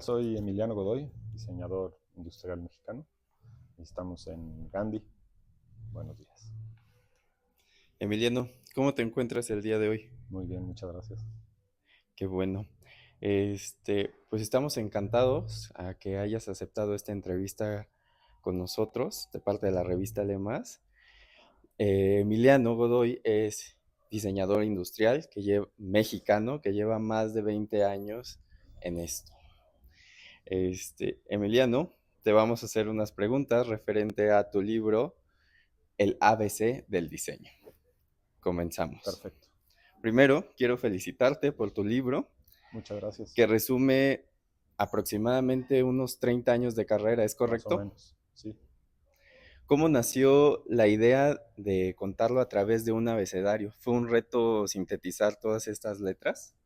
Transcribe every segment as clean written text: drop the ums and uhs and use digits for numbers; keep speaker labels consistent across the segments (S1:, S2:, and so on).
S1: tal? Soy Emiliano Godoy, diseñador industrial mexicano. Estamos en Gandhi. Buenos días.
S2: Emiliano, ¿cómo te encuentras el día de hoy?
S1: Muy bien, muchas gracias.
S2: Qué bueno. Pues estamos encantados a que hayas aceptado esta entrevista con nosotros de parte de la revista Lemas. Emiliano Godoy es diseñador industrial mexicano que lleva más de 20 años en esto. Emiliano, te vamos a hacer unas preguntas referente a tu libro, El ABC del diseño. Comenzamos.
S1: Perfecto.
S2: Primero, quiero felicitarte por tu libro,
S1: Muchas gracias.
S2: que resume aproximadamente unos 30 años de carrera, ¿es
S1: Más o
S2: correcto?
S1: menos, sí.
S2: ¿Cómo nació la idea de contarlo a través de un abecedario? ¿Fue un reto sintetizar todas estas letras?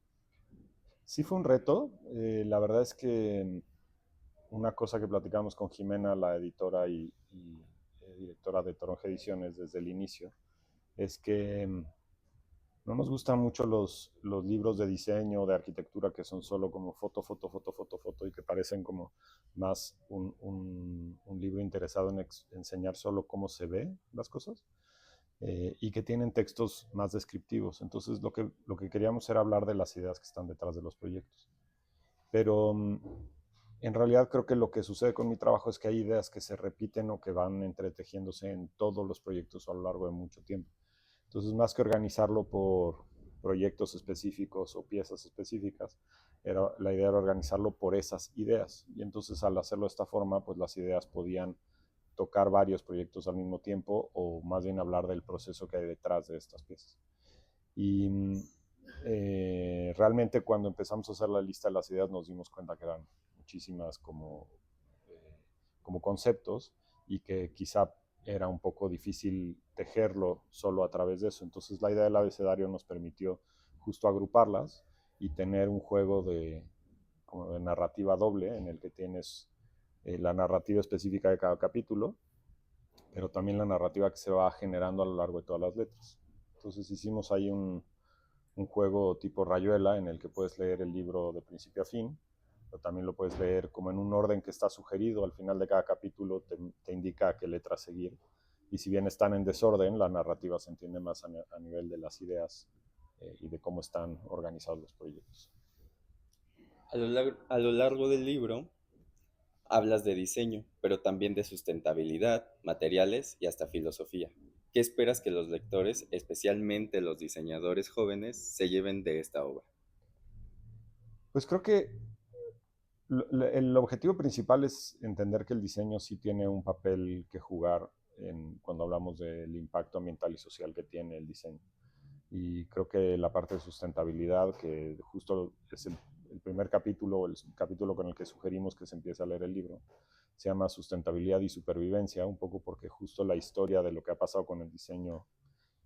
S1: Sí fue un reto. La verdad es que una cosa que platicamos con Jimena, la editora y directora de Toronja Ediciones desde el inicio, es que no nos gustan mucho los libros de diseño, de arquitectura, que son solo como foto, foto, foto, foto, foto, y que parecen como más un libro interesado en enseñar solo cómo se ve las cosas, y que tienen textos más descriptivos. Entonces lo que queríamos era hablar de las ideas que están detrás de los proyectos. Pero en realidad creo que lo que sucede con mi trabajo es que hay ideas que se repiten o que van entretejiéndose en todos los proyectos a lo largo de mucho tiempo. Entonces, más que organizarlo por proyectos específicos o piezas específicas, la idea era organizarlo por esas ideas. Y entonces, al hacerlo de esta forma, pues las ideas podían tocar varios proyectos al mismo tiempo o más bien hablar del proceso que hay detrás de estas piezas. Y realmente cuando empezamos a hacer la lista de las ideas nos dimos cuenta que eran muchísimas como conceptos y que quizá era un poco difícil tejerlo solo a través de eso. Entonces la idea del abecedario nos permitió justo agruparlas y tener un juego como de narrativa doble en el que tienes la narrativa específica de cada capítulo, pero también la narrativa que se va generando a lo largo de todas las letras. Entonces hicimos ahí un juego tipo rayuela en el que puedes leer el libro de principio a fin, pero también lo puedes leer como en un orden que está sugerido. Al final de cada capítulo te indica a qué letra seguir. Y si bien están en desorden, la narrativa se entiende más a nivel de las ideas y de cómo están organizados los proyectos.
S2: A lo largo del libro hablas de diseño, pero también de sustentabilidad, materiales y hasta filosofía. ¿Qué esperas que los lectores, especialmente los diseñadores jóvenes, se lleven de esta obra?
S1: Pues creo que el objetivo principal es entender que el diseño sí tiene un papel que jugar cuando hablamos del impacto ambiental y social que tiene el diseño. Y creo que la parte de sustentabilidad, que justo es el primer capítulo, el capítulo con el que sugerimos que se empiece a leer el libro, se llama Sustentabilidad y Supervivencia, un poco porque justo la historia de lo que ha pasado con el diseño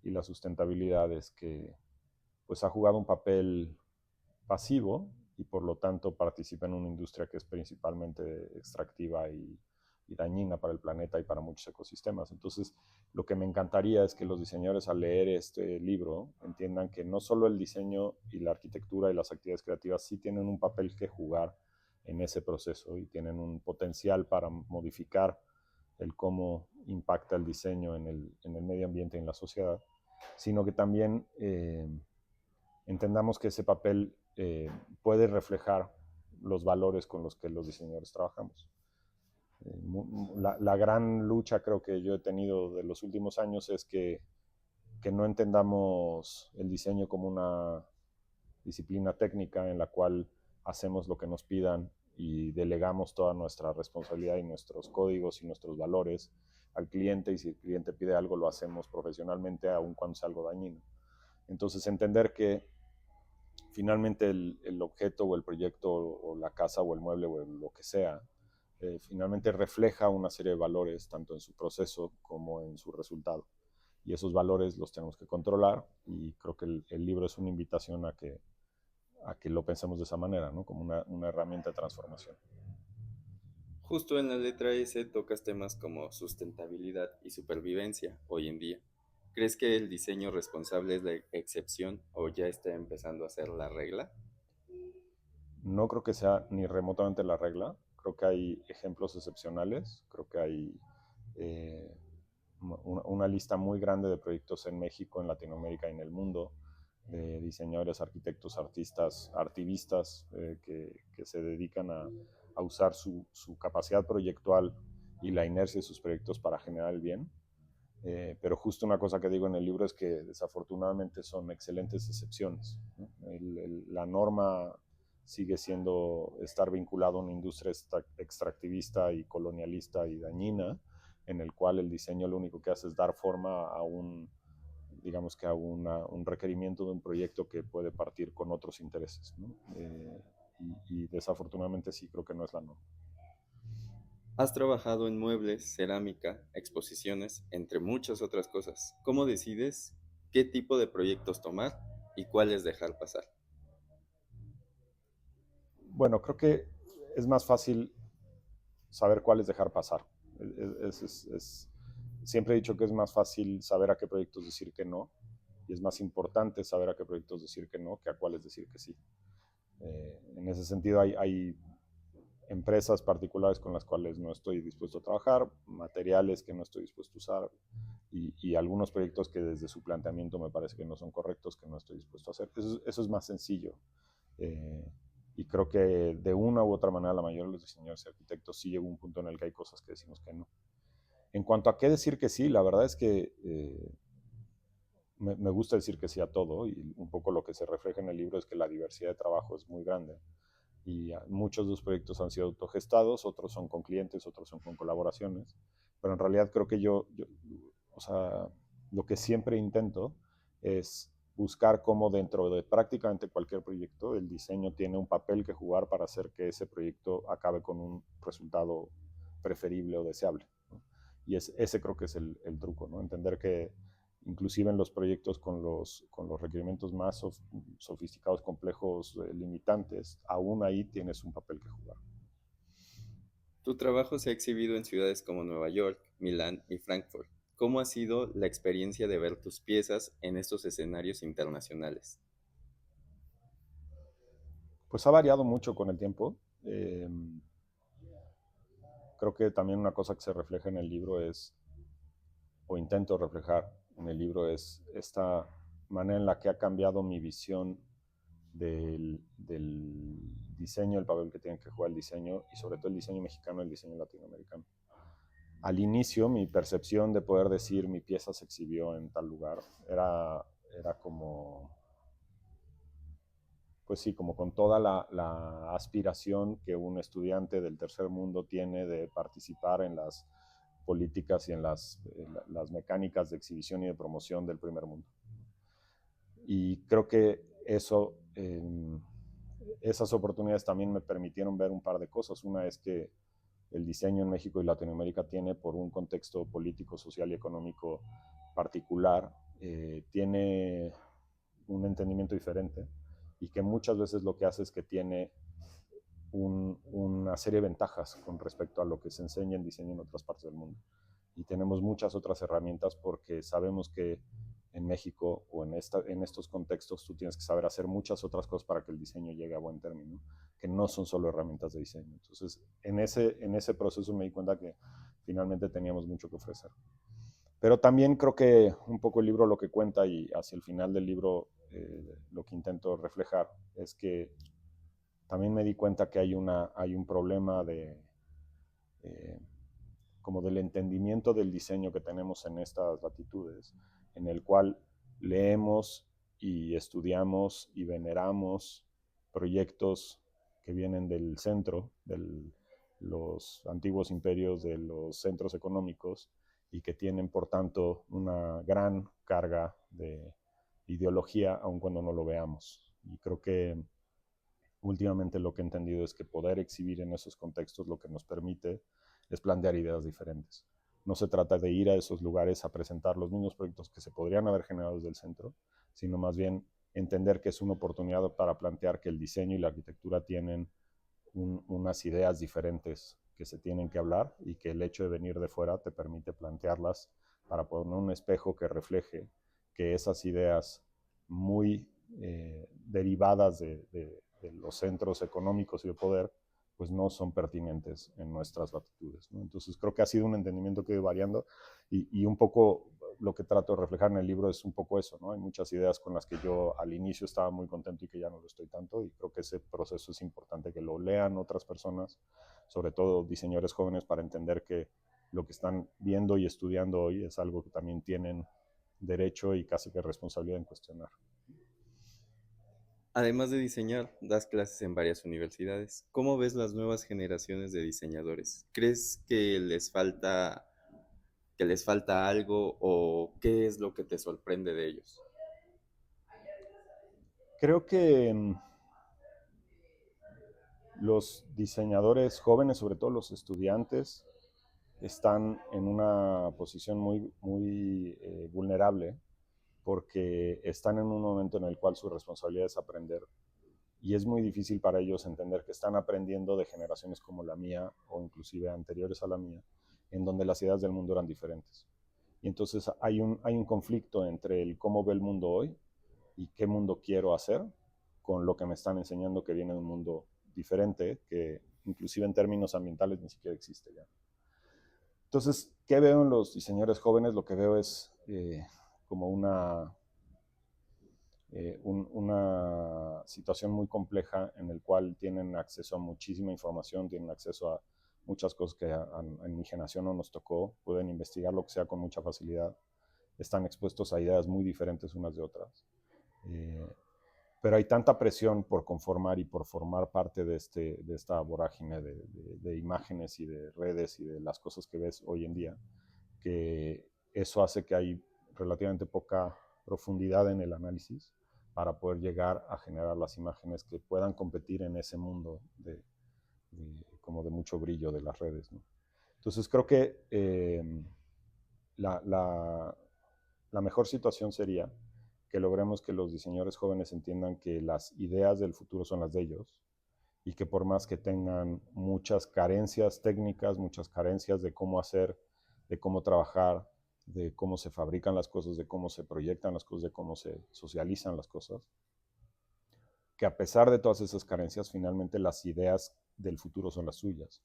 S1: y la sustentabilidad es que pues ha jugado un papel pasivo y por lo tanto participa en una industria que es principalmente extractiva y dañina para el planeta y para muchos ecosistemas. Entonces, lo que me encantaría es que los diseñadores al leer este libro entiendan que no solo el diseño y la arquitectura y las actividades creativas sí tienen un papel que jugar en ese proceso y tienen un potencial para modificar el cómo impacta el diseño en el medio ambiente y en la sociedad, sino que también entendamos que ese papel puede reflejar los valores con los que los diseñadores trabajamos. La gran lucha creo que yo he tenido de los últimos años es que no entendamos el diseño como una disciplina técnica en la cual hacemos lo que nos pidan y delegamos toda nuestra responsabilidad y nuestros códigos y nuestros valores al cliente, y si el cliente pide algo lo hacemos profesionalmente aun cuando sea algo dañino. Entonces entender que finalmente el objeto o el proyecto o la casa o el mueble o lo que sea, finalmente refleja una serie de valores tanto en su proceso como en su resultado. Y esos valores los tenemos que controlar y creo que el libro es una invitación a que lo pensemos de esa manera, ¿no? Como una herramienta de transformación.
S2: Justo en la letra S tocas temas como sustentabilidad y supervivencia hoy en día. ¿Crees que el diseño responsable es la excepción o ya está empezando a ser la regla?
S1: No creo que sea ni remotamente la regla. Creo que hay ejemplos excepcionales. Creo que hay eh, una lista muy grande de proyectos en México, en Latinoamérica y en el mundo, de diseñadores, arquitectos, artistas, artivistas que se dedican a usar su capacidad proyectual y la inercia de sus proyectos para generar el bien. Pero justo una cosa que digo en el libro es que desafortunadamente son excelentes excepciones, ¿no? La norma sigue siendo estar vinculado a una industria extractivista y colonialista y dañina, en el cual el diseño lo único que hace es dar forma a digamos que a un requerimiento de un proyecto que puede partir con otros intereses, ¿no? Y desafortunadamente sí creo que no es la norma.
S2: Has trabajado en muebles, cerámica, exposiciones, entre muchas otras cosas. ¿Cómo decides qué tipo de proyectos tomar y cuáles dejar pasar?
S1: Bueno, creo que es más fácil saber cuáles dejar pasar. Siempre he dicho que es más fácil saber a qué proyectos decir que no, y es más importante saber a qué proyectos decir que no que a cuáles decir que sí. En ese sentido, hay empresas particulares con las cuales no estoy dispuesto a trabajar, materiales que no estoy dispuesto a usar y algunos proyectos que desde su planteamiento me parece que no son correctos, que no estoy dispuesto a hacer. Eso es más sencillo. Eh, y creo que de una u otra manera la mayoría de los diseñadores y arquitectos sí llega un punto en el que hay cosas que decimos que no. En cuanto a qué decir que sí, la verdad es que me gusta decir que sí a todo y un poco lo que se refleja en el libro es que la diversidad de trabajo es muy grande y muchos de los proyectos han sido autogestados, otros son con clientes, otros son con colaboraciones, pero en realidad creo que o sea, lo que siempre intento es buscar cómo dentro de prácticamente cualquier proyecto el diseño tiene un papel que jugar para hacer que ese proyecto acabe con un resultado preferible o deseable, ¿no? Y ese creo que es el truco, ¿no? Entender que inclusive en los proyectos con los requerimientos más sofisticados, complejos, limitantes, aún ahí tienes un papel que jugar.
S2: Tu trabajo se ha exhibido en ciudades como Nueva York, Milán y Frankfurt. ¿Cómo ha sido la experiencia de ver tus piezas en estos escenarios internacionales?
S1: Pues ha variado mucho con el tiempo. Creo que también una cosa que se refleja en el libro es, o intento reflejar en el libro, es esta manera en la que ha cambiado mi visión del diseño, el papel que tiene que jugar el diseño y sobre todo el diseño mexicano y el diseño latinoamericano. Al inicio, mi percepción de poder decir mi pieza se exhibió en tal lugar era como, pues sí, como con toda la aspiración que un estudiante del tercer mundo tiene de participar en las políticas y en las mecánicas de exhibición y de promoción del primer mundo. Y creo que esas oportunidades también me permitieron ver un par de cosas. Una es que el diseño en México y Latinoamérica tiene, por un contexto político, social y económico particular, tiene un entendimiento diferente y que muchas veces lo que hace es que tiene una serie de ventajas con respecto a lo que se enseña en diseño en otras partes del mundo. Y tenemos muchas otras herramientas porque sabemos que en México o en estos contextos tú tienes que saber hacer muchas otras cosas para que el diseño llegue a buen término, que no son solo herramientas de diseño. Entonces, en ese proceso me di cuenta que finalmente teníamos mucho que ofrecer. Pero también creo que un poco el libro lo que cuenta y hacia el final del libro lo que intento reflejar es que también me di cuenta que hay un problema eh, como del entendimiento del diseño que tenemos en estas latitudes, en el cual leemos y estudiamos y veneramos proyectos que vienen del centro, de los antiguos imperios, de los centros económicos, y que tienen, por tanto, una gran carga de ideología, aun cuando no lo veamos. Y creo que últimamente lo que he entendido es que poder exhibir en esos contextos lo que nos permite es plantear ideas diferentes. No se trata de ir a esos lugares a presentar los mismos proyectos que se podrían haber generado desde el centro, sino más bien entender que es una oportunidad para plantear que el diseño y la arquitectura tienen unas ideas diferentes que se tienen que hablar y que el hecho de venir de fuera te permite plantearlas para poner un espejo que refleje que esas ideas muy derivadas de los centros económicos y de poder, pues no son pertinentes en nuestras latitudes, ¿no? Entonces creo que ha sido un entendimiento que ha ido variando y un poco lo que trato de reflejar en el libro es un poco eso, ¿no? Hay muchas ideas con las que yo al inicio estaba muy contento y que ya no lo estoy tanto, y creo que ese proceso es importante que lo lean otras personas, sobre todo diseñadores jóvenes, para entender que lo que están viendo y estudiando hoy es algo que también tienen derecho y casi que responsabilidad en cuestionar.
S2: Además de diseñar, das clases en varias universidades. ¿Cómo ves las nuevas generaciones de diseñadores? ¿Crees que les falta algo o qué es lo que te sorprende de ellos?
S1: Creo que los diseñadores jóvenes, sobre todo los estudiantes, están en una posición muy vulnerable porque están en un momento en el cual su responsabilidad es aprender y es muy difícil para ellos entender que están aprendiendo de generaciones como la mía o inclusive anteriores a la mía, en donde las ideas del mundo eran diferentes. Y entonces hay un conflicto entre el cómo ve el mundo hoy y qué mundo quiero hacer con lo que me están enseñando que viene de un mundo diferente, que inclusive en términos ambientales ni siquiera existe ya. Entonces, ¿qué veo en los diseñadores jóvenes? Lo que veo es como una situación muy compleja en el cual tienen acceso a muchísima información, tienen acceso a muchas cosas que en mi generación no nos tocó, pueden investigar lo que sea con mucha facilidad, están expuestos a ideas muy diferentes unas de otras. Eh, pero hay tanta presión por conformar y por formar parte de esta vorágine de imágenes y de redes y de las cosas que ves hoy en día, que eso hace que hay relativamente poca profundidad en el análisis para poder llegar a generar las imágenes que puedan competir en ese mundo como de mucho brillo de las redes, ¿no? Entonces creo que la, la, la mejor situación sería que logremos que los diseñadores jóvenes entiendan que las ideas del futuro son las de ellos y que por más que tengan muchas carencias técnicas, muchas carencias de cómo hacer, de cómo trabajar, de cómo se fabrican las cosas, de cómo se proyectan las cosas, de cómo se socializan las cosas, que a pesar de todas esas carencias, finalmente las ideas del futuro son las suyas.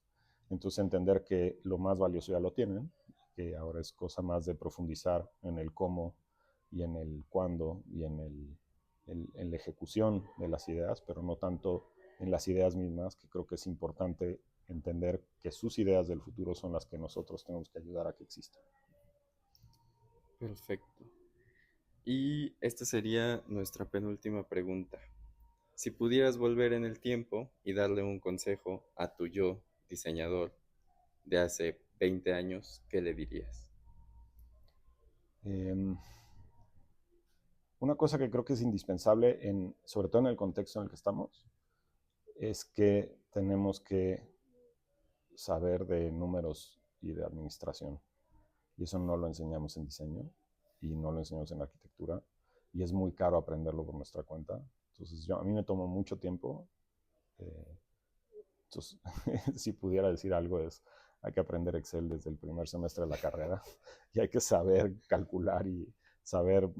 S1: Entonces entender que lo más valioso ya lo tienen, que ahora es cosa más de profundizar en el cómo y en el cuándo y en la ejecución de las ideas, pero no tanto en las ideas mismas, que creo que es importante entender que sus ideas del futuro son las que nosotros tenemos que ayudar a que existan.
S2: Perfecto. Y esta sería nuestra penúltima pregunta. Si pudieras volver en el tiempo y darle un consejo a tu yo diseñador de hace 20 años, ¿qué le dirías?
S1: Eh, una cosa que creo que es indispensable, sobre todo en el contexto en el que estamos, es que tenemos que saber de números y de administración. Y eso no lo enseñamos en diseño y no lo enseñamos en arquitectura. Y es muy caro aprenderlo por nuestra cuenta. Entonces, a mí me tomó mucho tiempo. Eh, entonces, si pudiera decir algo es, hay que aprender Excel desde el primer semestre de la carrera y hay que saber calcular y saber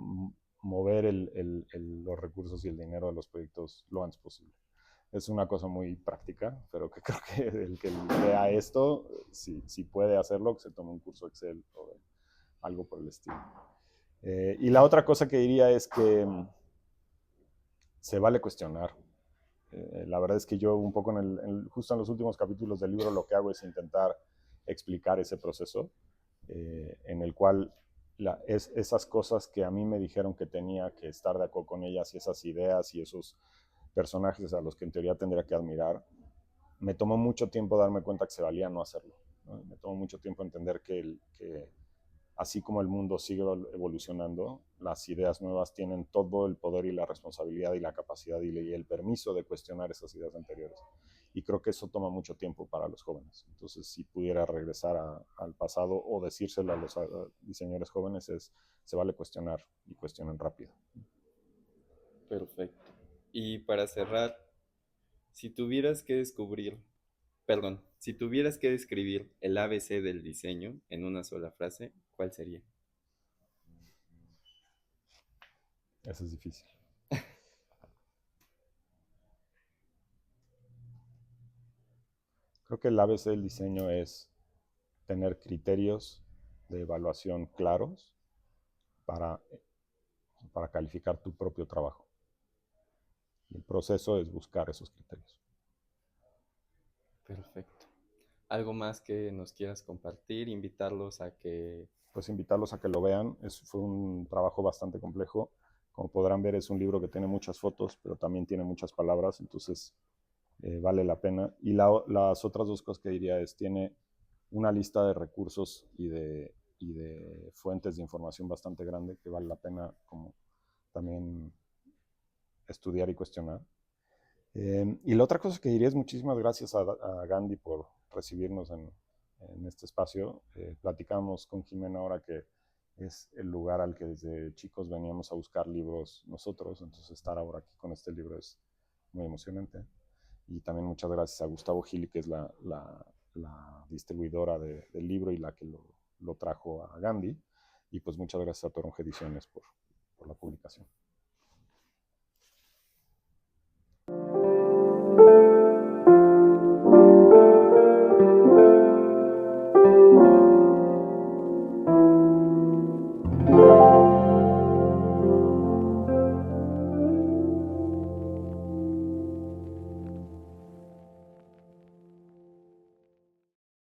S1: mover los recursos y el dinero de los proyectos lo antes posible. Es una cosa muy práctica, pero que creo que el que vea esto, si puede hacerlo, que se tome un curso Excel o algo por el estilo. Y la otra cosa que diría es que se vale cuestionar. La verdad es que yo un poco justo en los últimos capítulos del libro lo que hago es intentar explicar ese proceso en el cual esas cosas que a mí me dijeron que tenía que estar de acuerdo con ellas y esas ideas y esos personajes a los que en teoría tendría que admirar, me tomó mucho tiempo darme cuenta que se valía no hacerlo, ¿no? Me tomó mucho tiempo entender que así como el mundo sigue evolucionando, las ideas nuevas tienen todo el poder y la responsabilidad y la capacidad y el permiso de cuestionar esas ideas anteriores. Y creo que eso toma mucho tiempo para los jóvenes. Entonces, si pudiera regresar al pasado o decírselo a los diseñadores jóvenes, se vale cuestionar y cuestionen rápido.
S2: Perfecto. Y para cerrar, si tuvieras que descubrir, perdón, si tuvieras que describir el ABC del diseño en una sola frase, ¿cuál sería?
S1: Eso es difícil. Creo que el ABC del diseño es tener criterios de evaluación claros para, para calificar tu propio trabajo. El proceso es buscar esos criterios.
S2: Perfecto. ¿Algo más que nos quieras compartir? Invitarlos a que...
S1: Pues invitarlos a que lo vean. Fue un trabajo bastante complejo. Como podrán ver, es un libro que tiene muchas fotos, pero también tiene muchas palabras, entonces vale la pena. Y las otras dos cosas que diría es, tiene una lista de recursos y de fuentes de información bastante grande que vale la pena como también estudiar y cuestionar. Y la otra cosa que diría es muchísimas gracias a Gandhi por recibirnos en este espacio. Platicamos con Jimena ahora que es el lugar al que desde chicos veníamos a buscar libros nosotros, entonces estar ahora aquí con este libro es muy emocionante. Y también muchas gracias a Gustavo Gili, que es la distribuidora del libro y la que lo trajo a Gandhi. Y pues muchas gracias a Toronja Ediciones por la publicación.